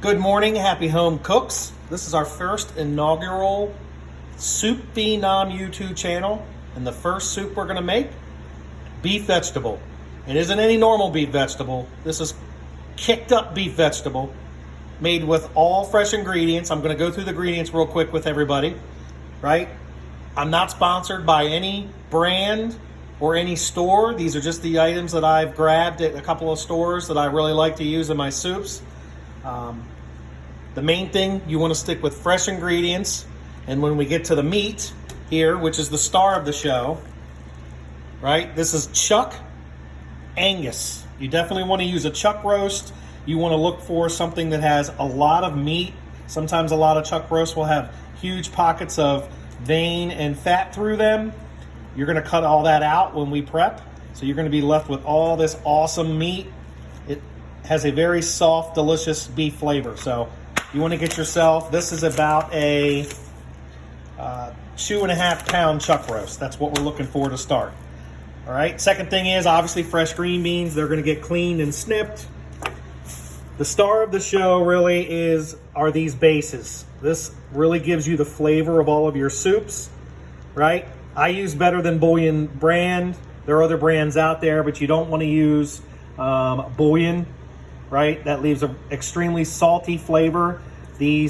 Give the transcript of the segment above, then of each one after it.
Good morning, happy home cooks. This is our first inaugural Soup Phenom YouTube channel, and the first soup we're gonna make, beef vegetable. It isn't any normal beef vegetable. This is kicked up beef vegetable, made with all fresh ingredients. I'm gonna go through the ingredients real quick with everybody, right? I'm not sponsored by any brand or any store. These are just the items that I've grabbed at a couple of stores that I really like to use in my soups. The main thing, you want to stick with fresh ingredients. And when we get to the meat here, which is the star of the show, right? This is chuck Angus. You definitely want to use a chuck roast. You want to look for something that has a lot of meat. Sometimes a lot of chuck roasts will have huge pockets of vein and fat through them. You're going to cut all that out when we prep. So you're going to be left with all this awesome meat. It has a very soft, delicious beef flavor. So you want to get yourself, this is about a 2.5 pound chuck roast. That's what we're looking for to start. All right, second thing is obviously fresh green beans. They're going to get cleaned and snipped. The star of the show really are these bases. This really gives you the flavor of all of your soups, right? I use Better Than Bouillon brand. There are other brands out there, but you don't want to use bouillon, right? That leaves an extremely salty flavor. The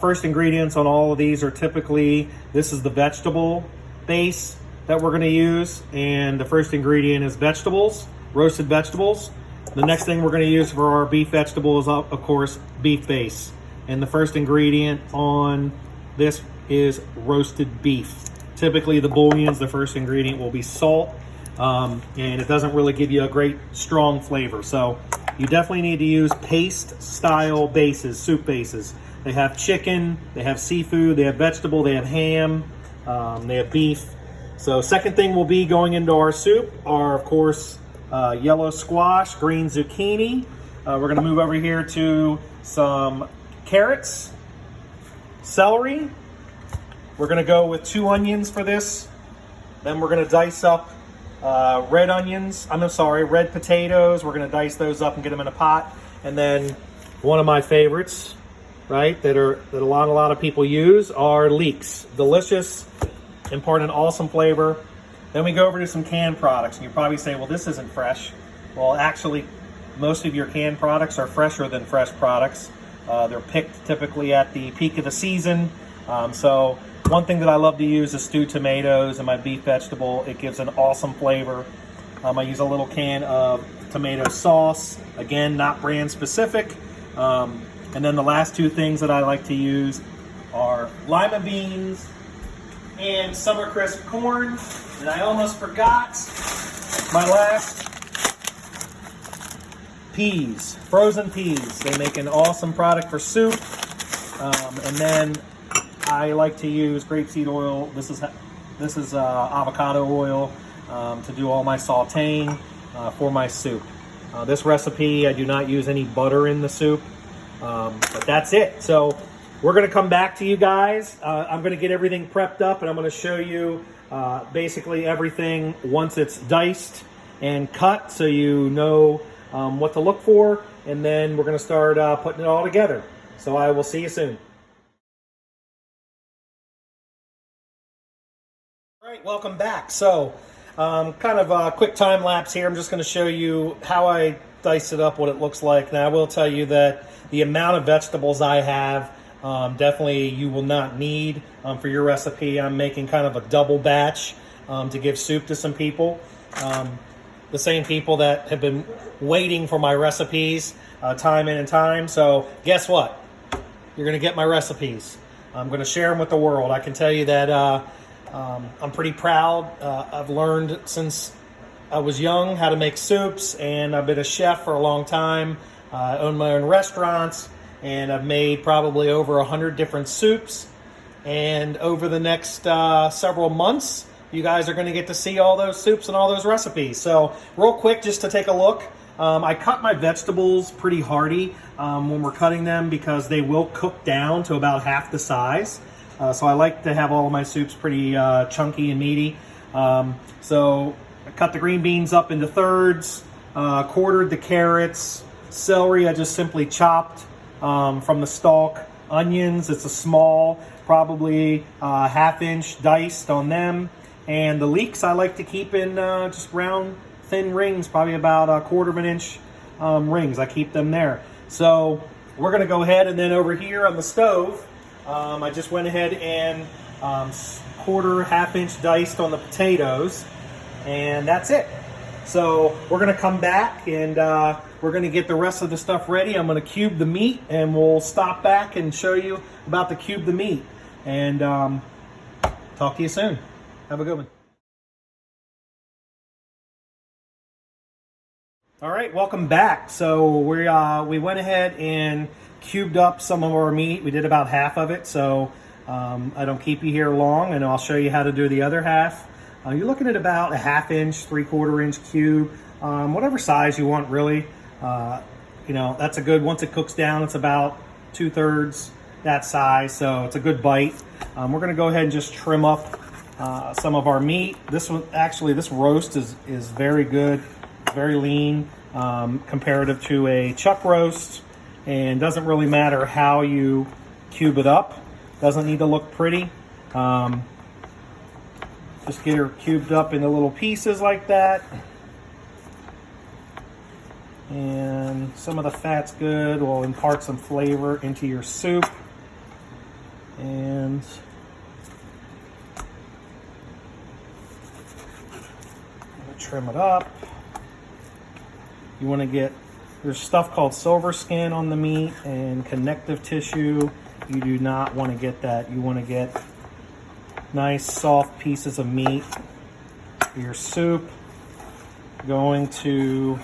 first ingredients on all of these are typically, this is the vegetable base that we're going to use, and the first ingredient is vegetables, roasted vegetables. The next thing we're going to use for our beef vegetable is, of course, beef base. And the first ingredient on this is roasted beef. Typically the bouillons, the first ingredient will be salt, and it doesn't really give you a great strong flavor. So you definitely need to use paste style bases, soup bases. They have chicken, they have seafood, they have vegetable, they have ham, they have beef. So second thing will be going into our soup are, of course, yellow squash, green zucchini. We're gonna move over here to some carrots, celery. We're gonna go with 2 onions for this. Then we're gonna dice up red potatoes. We're gonna dice those up and get them in a pot. And then one of my favorites, right, that a lot of people use are leeks. Delicious, impart an awesome flavor. Then we go over to some canned products, and you probably say, well, this isn't fresh. Well, actually, most of your canned products are fresher than fresh products. They're picked typically at the peak of the season. So one thing that I love to use is stewed tomatoes in my beef vegetable. It gives an awesome flavor. I use a little can of tomato sauce. Again, not brand specific. And then the last 2 things that I like to use are lima beans and summer crisp corn. And I almost forgot my last peas, frozen peas. They make an awesome product for soup. And then I like to use grapeseed oil. This is avocado oil to do all my sauteing for my soup. This recipe, I do not use any butter in the soup, but that's it. So we're going to come back to you guys. I'm going to get everything prepped up, and I'm going to show you basically everything once it's diced and cut, so you know what to look for. And then we're going to start putting it all together. So I will see you soon. All right, welcome back. So kind of a quick time lapse here. I'm just going to show you how I dice it up, what it looks like. Now I will tell you that the amount of vegetables I have, definitely you will not need for your recipe. I'm making kind of a double batch to give soup to some people. The same people that have been waiting for my recipes time in and time. So guess what? You're going to get my recipes. I'm going to share them with the world. I can tell you that I'm pretty proud. I've learned since I was young how to make soups, and I've been a chef for a long time. I own my own restaurants, and I've made probably over 100 different soups. And over the next several months, you guys are going to get to see all those soups and all those recipes. So real quick, just to take a look, I cut my vegetables pretty hearty when we're cutting them, because they will cook down to about half the size. So I like to have all of my soups pretty chunky and meaty. So I cut the green beans up into thirds, quartered the carrots. Celery I just simply chopped. from the stalk. Onions, it's a small, probably half-inch diced on them. And the leeks I like to keep in just round, thin rings, probably about a 1/4 of an inch rings. I keep them there. So we're going to go ahead, and then over here on the stove, I just went ahead and 1/4, half-inch diced on the potatoes, and that's it. So we're going to come back, and we're going to get the rest of the stuff ready. I'm going to cube the meat, and we'll stop back and show you about the cube the meat. And talk to you soon. Have a good one. All right, welcome back. So we went ahead and cubed up some of our meat. We did about half of it, so I don't keep you here long, and I'll show you how to do the other half. You're looking at about a 1/2 inch, 3/4 inch cube, whatever size you want, really. You know, that's a good, once it cooks down, it's about 2/3 that size, so it's a good bite. We're gonna go ahead and just trim up some of our meat. This one, actually, this roast is very good, very lean, comparative to a chuck roast, and doesn't really matter how you cube it up. Doesn't need to look pretty. Just get her cubed up into little pieces like that. And some of the fat's good. Will impart some flavor into your soup. And trim it up. You want to get, there's stuff called silver skin on the meat and connective tissue. You do not want to get that. You want to get nice soft pieces of meat for your soup. Going to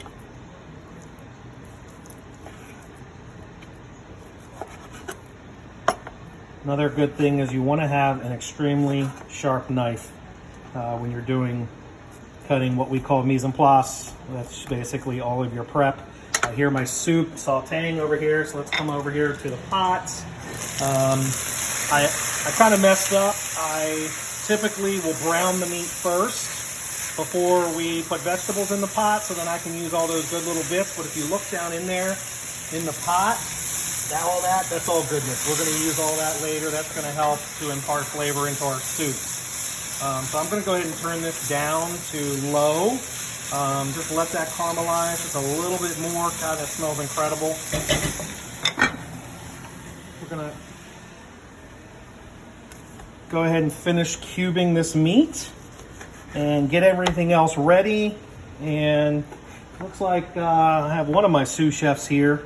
another good thing is you want to have an extremely sharp knife when you're cutting what we call mise en place. That's basically all of your prep. Here my soup sauteing over here, so let's come over here to the pots. I kind of messed up. I typically will brown the meat first before we put vegetables in the pot, so then I can use all those good little bits. But if you look down in there in the pot, all that's all goodness. We're going to use all that later. That's going to help to impart flavor into our soup. So I'm going to go ahead and turn this down to low. Just let that caramelize just a little bit more. God, that smells incredible. We're going to go ahead and finish cubing this meat and get everything else ready. And looks like I have one of my sous chefs here,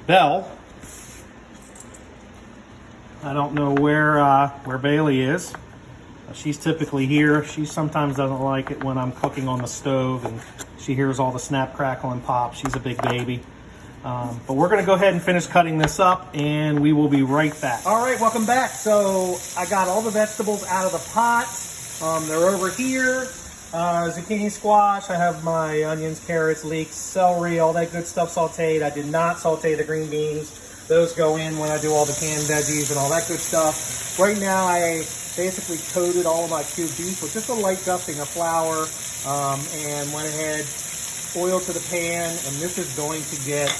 Belle. I don't know where Bailey is. She's typically here. She sometimes doesn't like it when I'm cooking on the stove and she hears all the snap, crackle, and pop. She's a big baby. But we're going to go ahead and finish cutting this up, and we will be right back. All right, welcome back. So I got all the vegetables out of the pot. They're over here. Zucchini, squash. I have my onions, carrots, leeks, celery, all that good stuff sauteed. I did not saute the green beans. Those go in when I do all the canned veggies and all that good stuff. Right now, I basically coated all of my cubed beef with just a light dusting of flour, and went ahead, oil to the pan, and this is going to get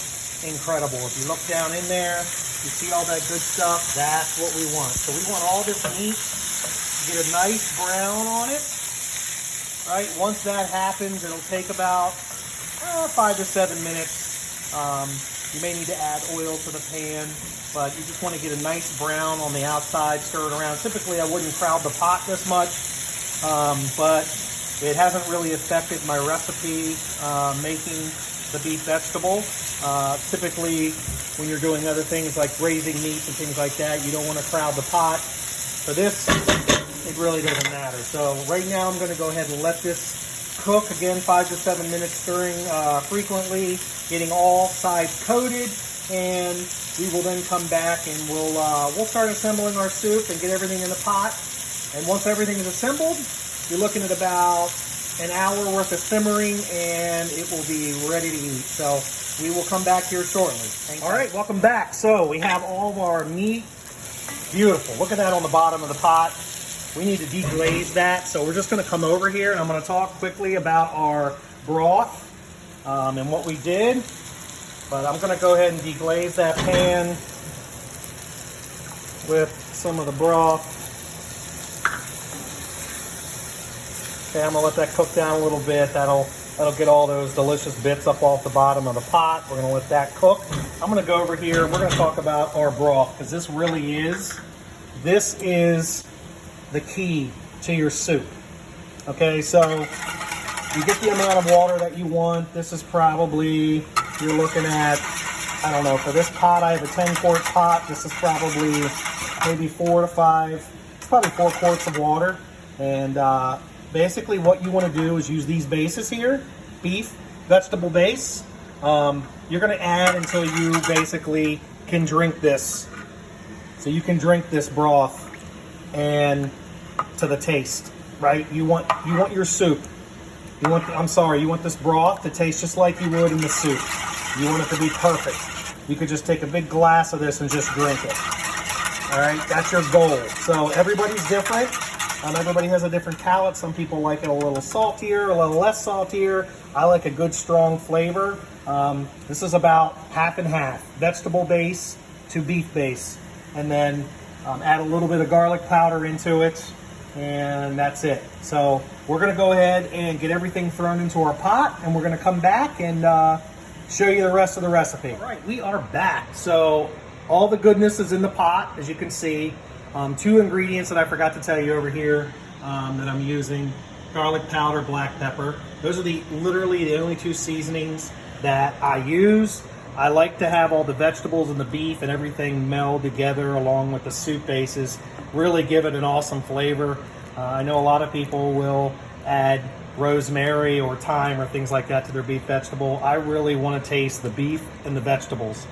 incredible. If you look down in there, you see all that good stuff. That's what we want. So we want all this meat to get a nice brown on it. Right? Once that happens, it'll take about 5 to 7 minutes. You may need to add oil to the pan, but you just want to get a nice brown on the outside, stir it around. Typically, I wouldn't crowd the pot this much, but it hasn't really affected my recipe making the beef vegetable. Typically, when you're doing other things like braising meats and things like that, you don't want to crowd the pot. For this, it really doesn't matter. So right now, I'm going to go ahead and let this cook. Again, 5 to 7 minutes, stirring frequently, getting all sides coated, and we will then come back and we'll start assembling our soup and get everything in the pot. And once everything is assembled, you're looking at about an hour worth of simmering, and it will be ready to eat. So we will come back here shortly. All right, welcome back. So we have all of our meat. Beautiful. Look at that on the bottom of the pot. We need to deglaze that. So we're just going to come over here, and I'm going to talk quickly about our broth and what we did. But I'm going to go ahead and deglaze that pan with some of the broth. Okay, I'm going to let that cook down a little bit. That'll get all those delicious bits up off the bottom of the pot. We're going to let that cook. I'm going to go over here. We're going to talk about our broth, because this is the key to your soup. Okay, so you get the amount of water that you want. This is probably, you're looking at, I don't know, for this pot, I have a 10-quart pot. This is probably maybe 4 to 5, it's probably 4 quarts of water. And basically what you want to do is use these bases here, beef, vegetable base. You're going to add until you basically can drink this. So you can drink this broth and to the taste, right? You want your soup. You want this broth to taste just like you would in the soup. You want it to be perfect. You could just take a big glass of this and just drink it. All right, that's your goal. So everybody's different. Everybody has a different palate. Some people like it a little saltier, a little less saltier. I like a good strong flavor. This is about half and half, vegetable base to beef base. And then add a little bit of garlic powder into it, and that's it. So we're gonna go ahead and get everything thrown into our pot, and we're gonna come back and show you the rest of the recipe. All right, we are back. So all the goodness is in the pot, as you can see. 2 ingredients that I forgot to tell you over here that I'm using: garlic powder, black pepper. Those are literally the only 2 seasonings that I use. I like to have all the vegetables and the beef and everything meld together along with the soup bases, really give it an awesome flavor. I know a lot of people will add rosemary or thyme or things like that to their beef vegetable. I really want to taste the beef and the vegetables.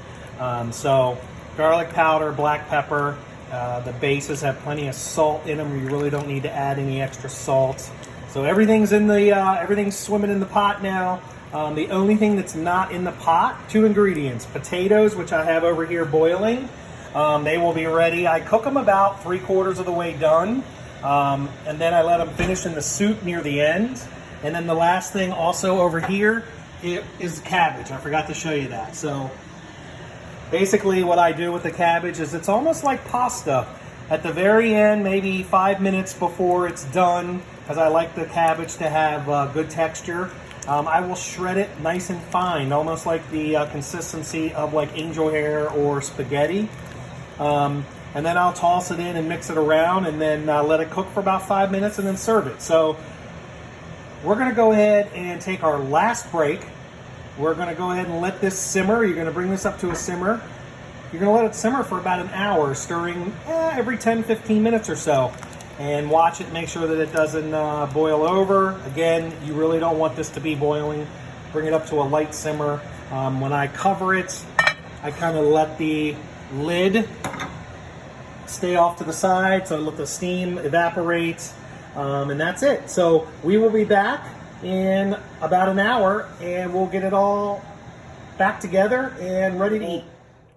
So garlic powder, black pepper. The bases have plenty of salt in them. You really don't need to add any extra salt. So everything's everything's swimming in the pot now. The only thing that's not in the pot, 2 ingredients: potatoes, which I have over here boiling. They will be ready. I cook them about 3/4 of the way done, and then I let them finish in the soup near the end. And then the last thing also over here is cabbage. I forgot to show you that. So basically what I do with the cabbage is it's almost like pasta. At the very end, maybe 5 minutes before it's done, because I like the cabbage to have good texture, I will shred it nice and fine, almost like the consistency of like angel hair or spaghetti. And then I'll toss it in and mix it around, and then let it cook for about 5 minutes and then serve it. So we're going to go ahead and take our last break. We're going to go ahead and let this simmer. You're going to bring this up to a simmer. You're going to let it simmer for about an hour, stirring every 10-15 minutes or so. And watch it, make sure that it doesn't boil over. Again, you really don't want this to be boiling. Bring it up to a light simmer. When I cover it, I kind of let the lid stay off to the side, so I let the steam evaporate, and that's it. So we will be back in about an hour, and we'll get it all back together and ready to eat.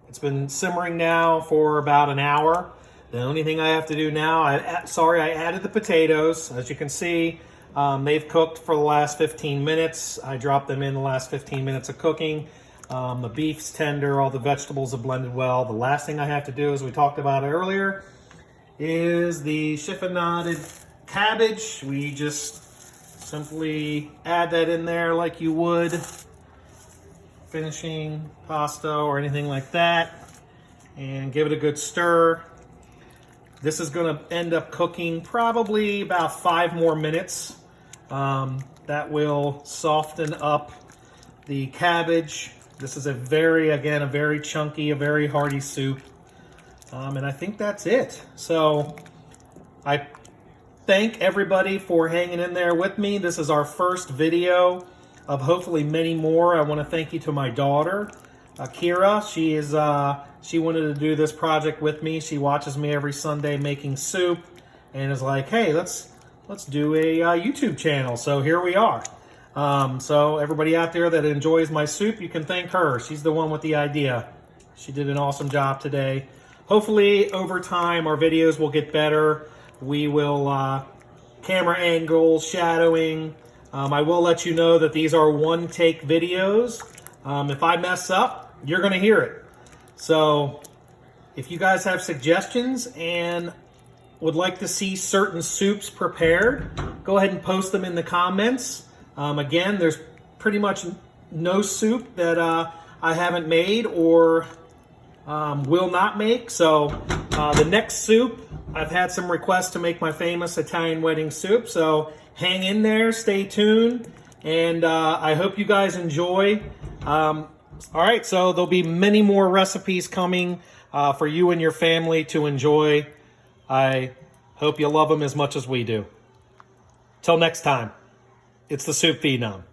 It's been simmering now for about an hour. The only thing I have to do now, I added the potatoes. As you can see, they've cooked for the last 15 minutes. I dropped them in the last 15 minutes of cooking. The beef's tender, all the vegetables have blended well. The last thing I have to do, as we talked about earlier, is the chiffonaded cabbage. We just simply add that in there like you would finishing pasta or anything like that, and give it a good stir. This is going to end up cooking probably about 5 more minutes. That will soften up the cabbage. This is a very chunky, a very hearty soup. And I think that's it. So I thank everybody for hanging in there with me. This is our first video of hopefully many more. I want to thank you to my daughter, Akira. She wanted to do this project with me. She watches me every Sunday making soup and is like, hey, let's do a YouTube channel. So here we are. So everybody out there that enjoys my soup, you can thank her. She's the one with the idea. She did an awesome job today. Hopefully over time our videos will get better. We will camera angles, shadowing. I will let you know that these are 1-take videos. If I mess up, you're going to hear it. So if you guys have suggestions and would like to see certain soups prepared, go ahead and post them in the comments. Again, there's pretty much no soup that I haven't made or will not make. So the next soup, I've had some requests to make my famous Italian wedding soup. So hang in there, stay tuned, and I hope you guys enjoy. All right, so there'll be many more recipes coming for you and your family to enjoy. I hope you love them as much as we do. Till next time, it's the Soup Phenom.